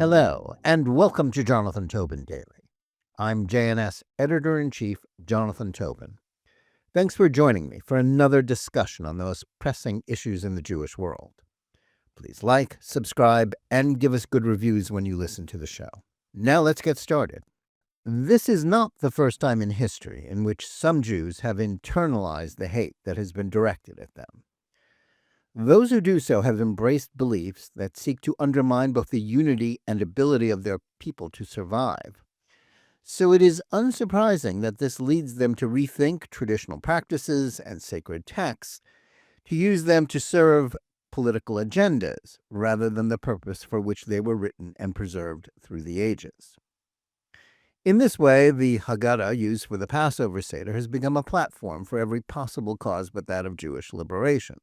Hello, and welcome to Jonathan Tobin Daily. I'm JNS Editor-in-Chief Jonathan Tobin. Thanks for joining me for another discussion on the most pressing issues in the Jewish world. Please like, subscribe, and give us good reviews when you listen to the show. Now let's get started. This is not the first time in history in which some Jews have internalized the hate that has been directed at them. Those who do so have embraced beliefs that seek to undermine both the unity and ability of their people to survive. So it is unsurprising that this leads them to rethink traditional practices and sacred texts, to use them to serve political agendas rather than the purpose for which they were written and preserved through the ages. In this way, the Haggadah used for the Passover Seder has become a platform for every possible cause but that of Jewish liberation.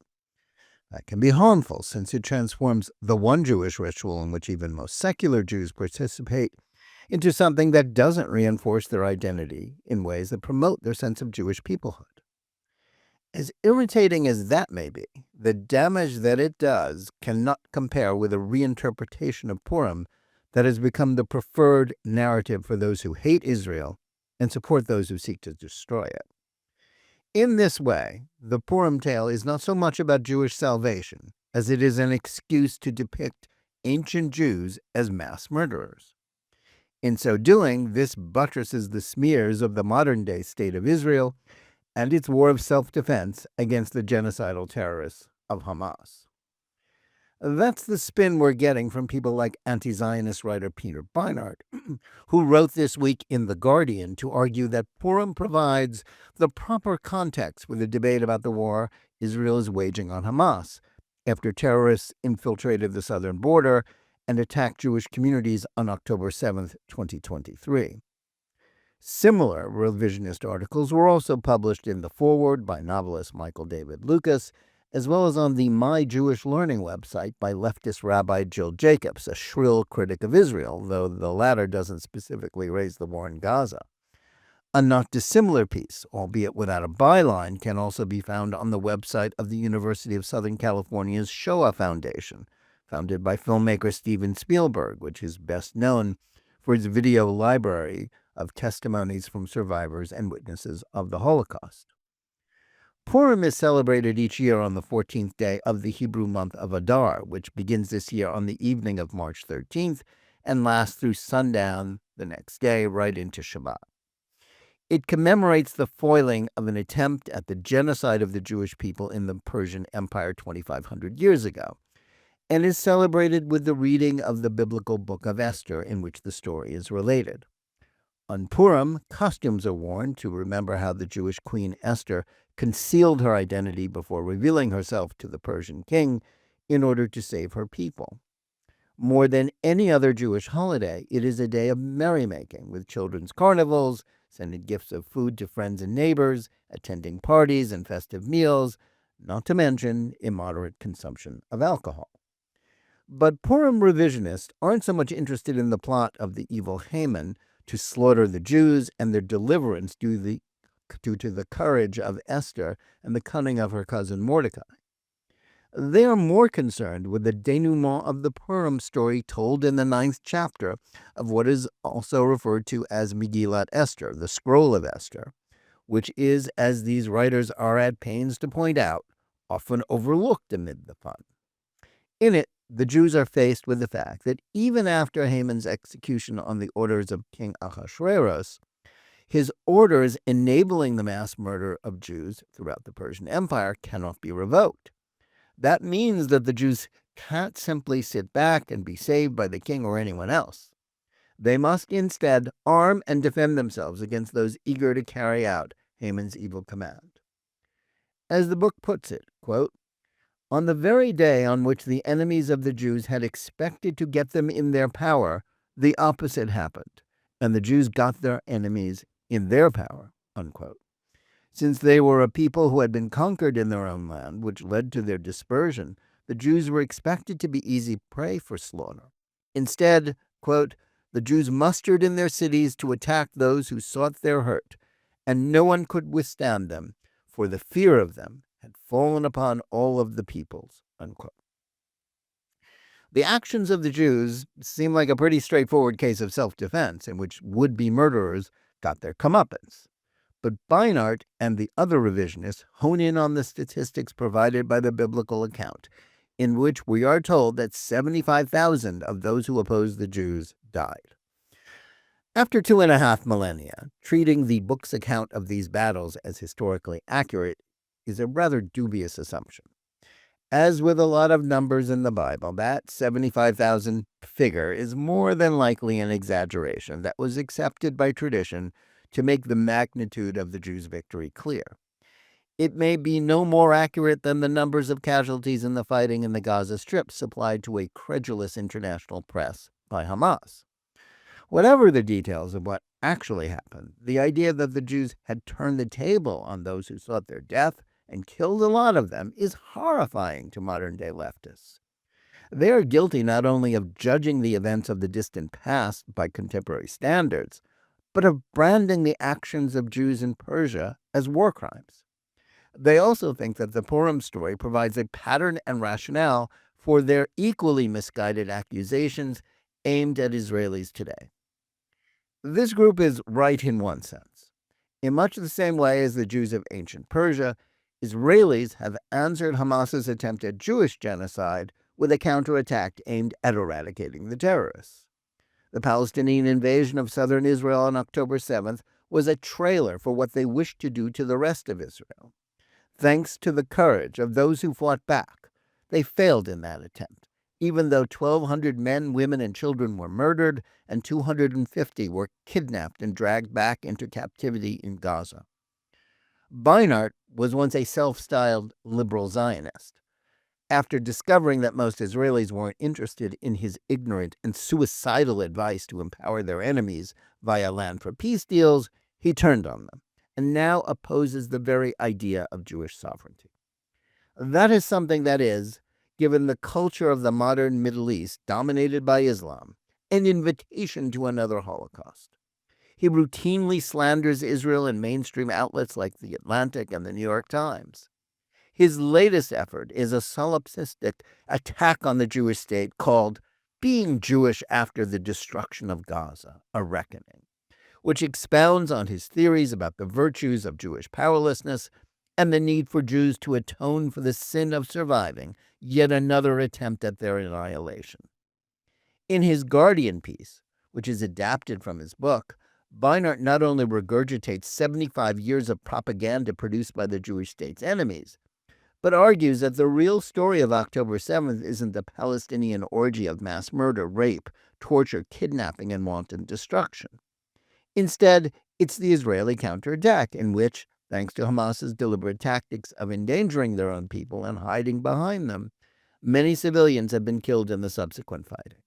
That can be harmful, since it transforms the one Jewish ritual in which even most secular Jews participate into something that doesn't reinforce their identity in ways that promote their sense of Jewish peoplehood. As irritating as that may be, the damage that it does cannot compare with a reinterpretation of Purim that has become the preferred narrative for those who hate Israel and support those who seek to destroy it. In this way, the Purim tale is not so much about Jewish salvation as it is an excuse to depict ancient Jews as mass murderers. In so doing, this buttresses the smears of the modern-day state of Israel and its war of self-defense against the genocidal terrorists of Hamas. That's the spin we're getting from people like anti-Zionist writer Peter Beinart, who wrote this week in The Guardian to argue that Purim provides the proper context for the debate about the war Israel is waging on Hamas, after terrorists infiltrated the southern border and attacked Jewish communities on October 7, 2023. Similar revisionist articles were also published in The Forward by novelist Michael David Lucas, as well as on the My Jewish Learning website by leftist Rabbi Jill Jacobs, a shrill critic of Israel, though the latter doesn't specifically raise the war in Gaza. A not dissimilar piece, albeit without a byline, can also be found on the website of the University of Southern California's Shoah Foundation, founded by filmmaker Steven Spielberg, which is best known for its video library of testimonies from survivors and witnesses of the Holocaust. Purim is celebrated each year on the 14th day of the Hebrew month of Adar, which begins this year on the evening of March 13th and lasts through sundown the next day right into Shabbat. It commemorates the foiling of an attempt at the genocide of the Jewish people in the Persian Empire 2,500 years ago, and is celebrated with the reading of the biblical book of Esther, in which the story is related. On Purim, costumes are worn to remember how the Jewish queen Esther concealed her identity before revealing herself to the Persian king in order to save her people. More than any other Jewish holiday, it is a day of merrymaking, with children's carnivals, sending gifts of food to friends and neighbors, attending parties and festive meals, not to mention immoderate consumption of alcohol. But Purim revisionists aren't so much interested in the plot of the evil Haman to slaughter the Jews and their deliverance due to the courage of Esther and the cunning of her cousin Mordecai. They are more concerned with the denouement of the Purim story told in the 9th chapter of what is also referred to as Megillat Esther, the Scroll of Esther, which is, as these writers are at pains to point out, often overlooked amid the fun. In it, the Jews are faced with the fact that even after Haman's execution on the orders of King Ahasuerus, his orders enabling the mass murder of Jews throughout the Persian Empire cannot be revoked. That means that the Jews can't simply sit back and be saved by the king or anyone else. They must instead arm and defend themselves against those eager to carry out Haman's evil command. As the book puts it, quote, "On the very day on which the enemies of the Jews had expected to get them in their power, the opposite happened, and the Jews got their enemies in their power," unquote. Since they were a people who had been conquered in their own land, which led to their dispersion, the Jews were expected to be easy prey for slaughter. Instead, quote, "the Jews mustered in their cities to attack those who sought their hurt, and no one could withstand them, for the fear of them had fallen upon all of the peoples," unquote. The actions of the Jews seem like a pretty straightforward case of self-defense in which would-be murderers got their comeuppance. But Beinart and the other revisionists hone in on the statistics provided by the biblical account, in which we are told that 75,000 of those who opposed the Jews died. After 2.5 millennia, treating the book's account of these battles as historically accurate is a rather dubious assumption. As with a lot of numbers in the Bible, that 75,000 figure is more than likely an exaggeration that was accepted by tradition to make the magnitude of the Jews' victory clear. It may be no more accurate than the numbers of casualties in the fighting in the Gaza Strip supplied to a credulous international press by Hamas. Whatever the details of what actually happened, the idea that the Jews had turned the table on those who sought their death and killed a lot of them is horrifying to modern-day leftists. They are guilty not only of judging the events of the distant past by contemporary standards, but of branding the actions of Jews in Persia as war crimes. They also think that the Purim story provides a pattern and rationale for their equally misguided accusations aimed at Israelis today. This group is right in one sense. In much the same way as the Jews of ancient Persia, Israelis have answered Hamas's attempt at Jewish genocide with a counterattack aimed at eradicating the terrorists. The Palestinian invasion of southern Israel on October 7th was a trailer for what they wished to do to the rest of Israel. Thanks to the courage of those who fought back, they failed in that attempt, even though 1,200 men, women, and children were murdered and 250 were kidnapped and dragged back into captivity in Gaza. Beinart was once a self-styled liberal Zionist. After discovering that most Israelis weren't interested in his ignorant and suicidal advice to empower their enemies via land for peace deals, he turned on them and now opposes the very idea of Jewish sovereignty. That is something that is, given the culture of the modern Middle East dominated by Islam, an invitation to another Holocaust. He routinely slanders Israel in mainstream outlets like The Atlantic and The New York Times. His latest effort is a solipsistic attack on the Jewish state called Being Jewish After the Destruction of Gaza, A Reckoning, which expounds on his theories about the virtues of Jewish powerlessness and the need for Jews to atone for the sin of surviving yet another attempt at their annihilation. In his Guardian piece, which is adapted from his book, Beinart not only regurgitates 75 years of propaganda produced by the Jewish state's enemies, but argues that the real story of October 7th isn't the Palestinian orgy of mass murder, rape, torture, kidnapping, and wanton destruction. Instead, it's the Israeli counterattack in which, thanks to Hamas's deliberate tactics of endangering their own people and hiding behind them, many civilians have been killed in the subsequent fighting.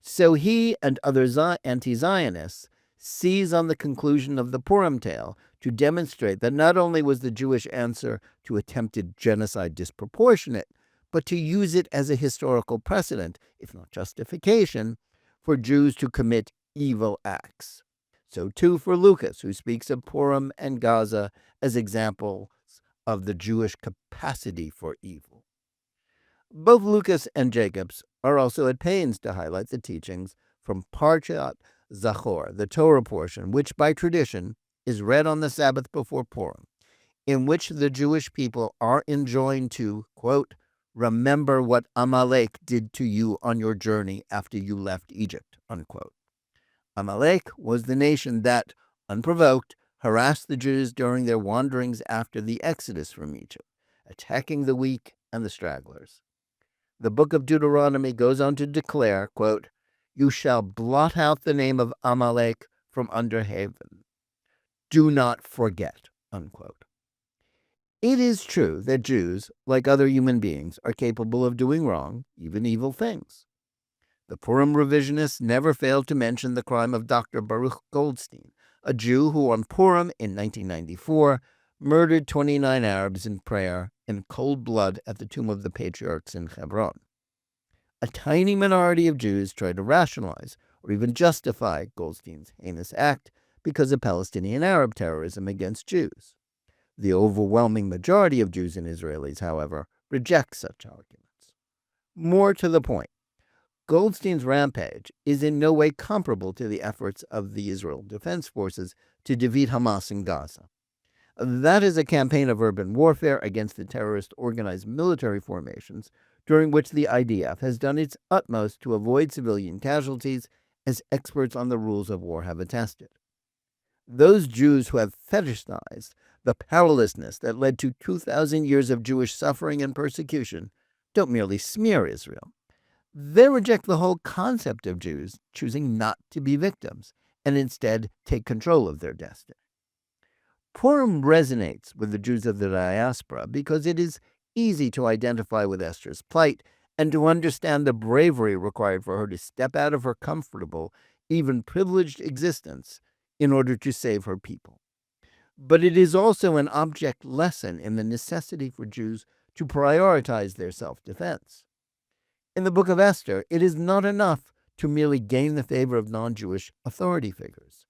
So he and other anti-Zionists seize on the conclusion of the Purim tale to demonstrate that not only was the Jewish answer to attempted genocide disproportionate, but to use it as a historical precedent, if not justification, for Jews to commit evil acts. So too for Lucas, who speaks of Purim and Gaza as examples of the Jewish capacity for evil. Both Lucas and Jacobs are also at pains to highlight the teachings from Parshat Zachor, the Torah portion, which by tradition is read on the Sabbath before Purim, in which the Jewish people are enjoined to, quote, remember what Amalek did to you on your journey after you left Egypt, unquote. Amalek was the nation that, unprovoked, harassed the Jews during their wanderings after the Exodus from Egypt, attacking the weak and the stragglers. The book of Deuteronomy goes on to declare, quote, you shall blot out the name of Amalek from under heaven. Do not forget, unquote. It is true that Jews, like other human beings, are capable of doing wrong, even evil things. The Purim revisionists never failed to mention the crime of Dr. Baruch Goldstein, a Jew who on Purim in 1994 murdered 29 Arabs in prayer in cold blood at the tomb of the patriarchs in Hebron. A tiny minority of Jews try to rationalize or even justify Goldstein's heinous act because of Palestinian Arab terrorism against Jews. The overwhelming majority of Jews and Israelis, however, reject such arguments. More to the point, Goldstein's rampage is in no way comparable to the efforts of the Israel Defense Forces to defeat Hamas in Gaza. That is a campaign of urban warfare against the terrorist organized military formations, during which the IDF has done its utmost to avoid civilian casualties, as experts on the rules of war have attested. Those Jews who have fetishized the powerlessness that led to 2,000 years of Jewish suffering and persecution don't merely smear Israel. They reject the whole concept of Jews choosing not to be victims and instead take control of their destiny. Purim resonates with the Jews of the diaspora because it is easy to identify with Esther's plight and to understand the bravery required for her to step out of her comfortable, even privileged existence in order to save her people. But it is also an object lesson in the necessity for Jews to prioritize their self-defense. In the book of Esther, it is not enough to merely gain the favor of non-Jewish authority figures.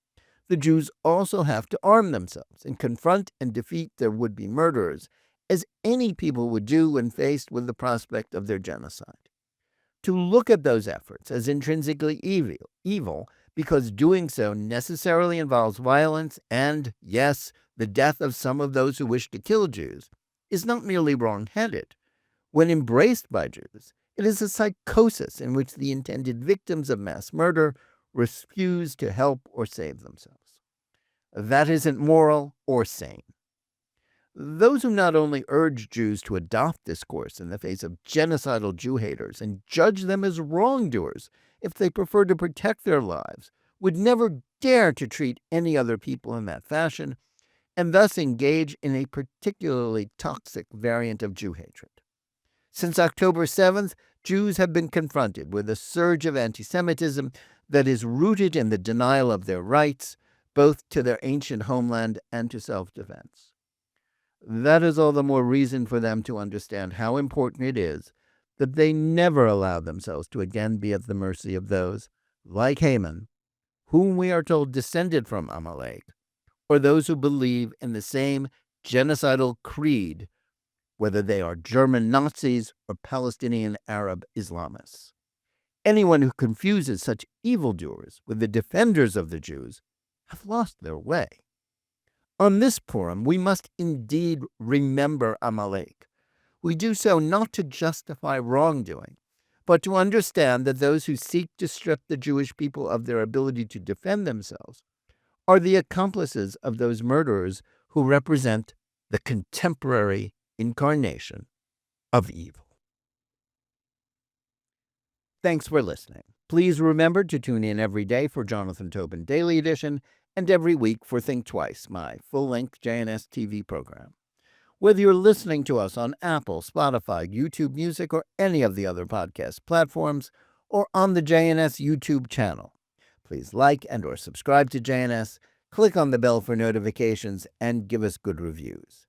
The Jews also have to arm themselves and confront and defeat their would-be murderers, as any people would do when faced with the prospect of their genocide. To look at those efforts as intrinsically evil because doing so necessarily involves violence and, yes, the death of some of those who wish to kill Jews, is not merely wrong-headed. When embraced by Jews, it is a psychosis in which the intended victims of mass murder refuse to help or save themselves. That isn't moral or sane. Those who not only urge Jews to adopt this course in the face of genocidal Jew haters and judge them as wrongdoers if they prefer to protect their lives would never dare to treat any other people in that fashion, and thus engage in a particularly toxic variant of Jew hatred. Since October 7th, Jews have been confronted with a surge of anti-Semitism that is rooted in the denial of their rights, both to their ancient homeland and to self-defense. That is all the more reason for them to understand how important it is that they never allow themselves to again be at the mercy of those, like Haman, whom we are told descended from Amalek, or those who believe in the same genocidal creed, whether they are German Nazis or Palestinian Arab Islamists. Anyone who confuses such evildoers with the defenders of the Jews have lost their way. On this Purim, we must indeed remember Amalek. We do so not to justify wrongdoing, but to understand that those who seek to strip the Jewish people of their ability to defend themselves are the accomplices of those murderers who represent the contemporary incarnation of evil. Thanks for listening. Please remember to tune in every day for Jonathan Tobin Daily Edition and every week for Think Twice, my full-length JNS TV program. Whether you're listening to us on Apple, Spotify, YouTube Music, or any of the other podcast platforms, or on the JNS YouTube channel, please like and or subscribe to JNS, click on the bell for notifications, and give us good reviews.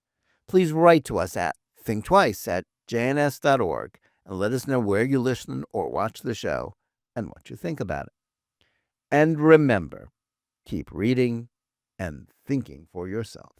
Please write to us at thinktwice@jns.org and let us know where you listen or watch the show and what you think about it. And remember, keep reading and thinking for yourself.